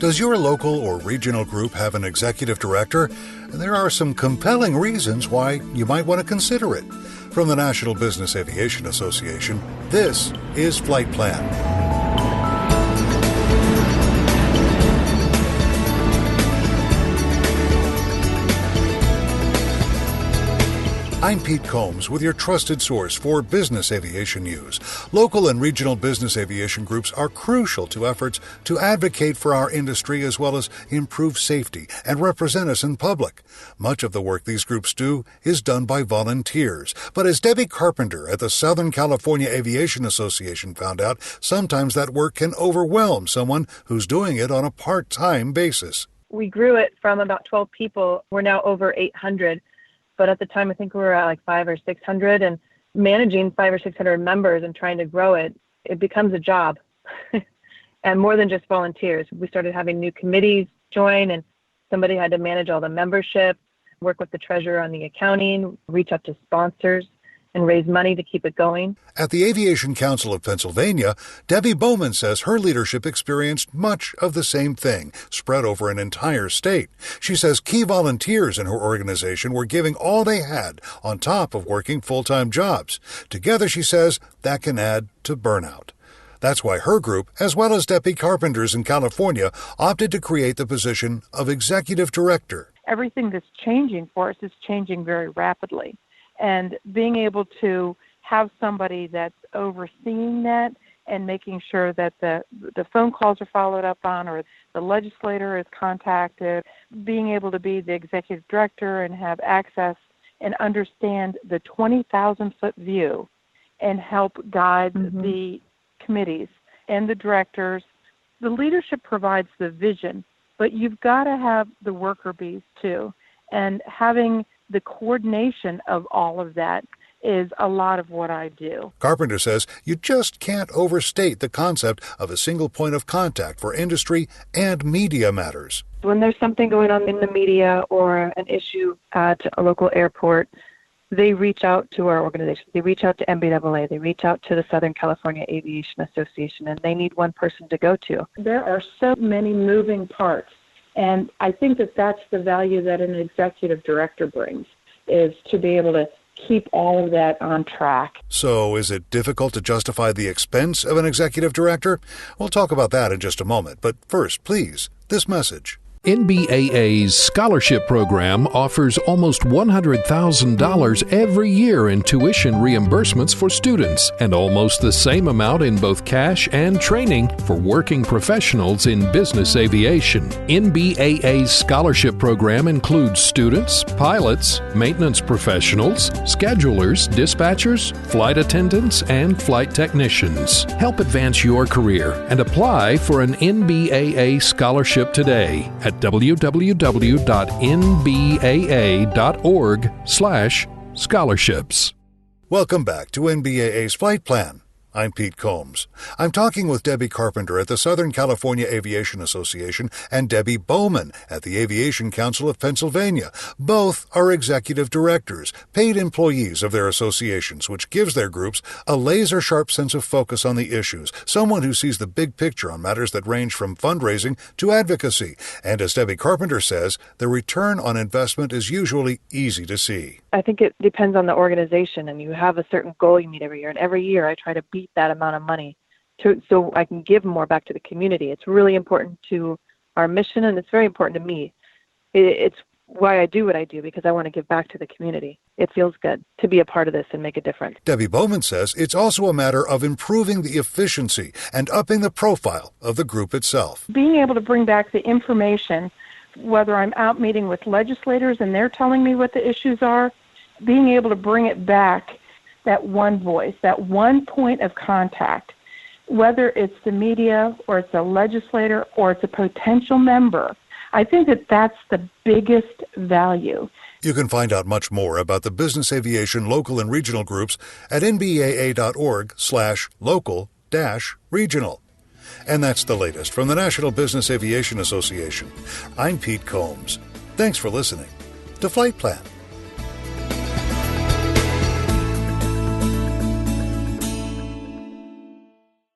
Does your local or regional group have an executive director? There are some compelling reasons why you might want to consider it. From the National Business Aviation Association, this is Flight Plan. I'm Pete Combs with your trusted source for business aviation news. Local and regional business aviation groups are crucial to efforts to advocate for our industry as well as improve safety and represent us in public. Much of the work these groups do is done by volunteers. But as Debi Carpenter at the Southern California Aviation Association found out, sometimes that work can overwhelm someone who's doing it on a part-time basis. We grew it from about 12 people. We're now over 800. But at the time, I think we were at like 500 or 600, and managing 500 or 600 members and trying to grow it, it becomes a job. And more than just volunteers. We started having new committees join, and somebody had to manage all the membership, work with the treasurer on the accounting, reach out to sponsors, and raise money to keep it going. At the Aviation Council of Pennsylvania, Debbie Bowman says her leadership experienced much of the same thing, spread over an entire state. She says key volunteers in her organization were giving all they had on top of working full-time jobs. Together, she says, that can add to burnout. That's why her group, as well as Debi Carpenter's in California, opted to create the position of executive director. Everything that's changing for us is changing very rapidly. And being able to have somebody that's overseeing that and making sure that the phone calls are followed up on or the legislator is contacted, being able to be the executive director and have access and understand the 20,000-foot view and help guide the committees and the directors. The leadership provides the vision, but you've got to have the worker bees too. And having the coordination of all of that is a lot of what I do. Carpenter says you just can't overstate the concept of a single point of contact for industry and media matters. When there's something going on in the media or an issue at a local airport, they reach out to our organization. They reach out to NBAA. They reach out to the Southern California Aviation Association, and they need one person to go to. There are so many moving parts. And I think that that's the value that an executive director brings, is to be able to keep all of that on track. So is it difficult to justify the expense of an executive director? We'll talk about that in just a moment. But first, please, this message. NBAA's scholarship program offers almost $100,000 every year in tuition reimbursements for students, and almost the same amount in both cash and training for working professionals in business aviation. NBAA's scholarship program includes students, pilots, maintenance professionals, schedulers, dispatchers, flight attendants, and flight technicians. Help advance your career and apply for an NBAA scholarship today at www.nbaa.org/scholarships. Welcome back to NBAA's Flight Plan. I'm Pete Combs. I'm talking with Debi Carpenter at the Southern California Aviation Association and Debbie Bowman at the Aviation Council of Pennsylvania. Both are executive directors, paid employees of their associations, which gives their groups a laser-sharp sense of focus on the issues, someone who sees the big picture on matters that range from fundraising to advocacy. And as Debi Carpenter says, the return on investment is usually easy to see. I think it depends on the organization, and you have a certain goal you meet every year. And every year I try to beat that amount of money so I can give more back to the community. It's really important to our mission, and it's very important to me. It's why I do what I do, because I want to give back to the community. It feels good to be a part of this and make a difference. Debbie Bowman says it's also a matter of improving the efficiency and upping the profile of the group itself. Being able to bring back the information, whether I'm out meeting with legislators and they're telling me what the issues are, being able to bring it back, that one voice, that one point of contact, whether it's the media or it's a legislator or it's a potential member, I think that that's the biggest value. You can find out much more about the business aviation local and regional groups at nbaa.org/local-regional. And that's the latest from the National Business Aviation Association. I'm Pete Combs. Thanks for listening to Flight Plan.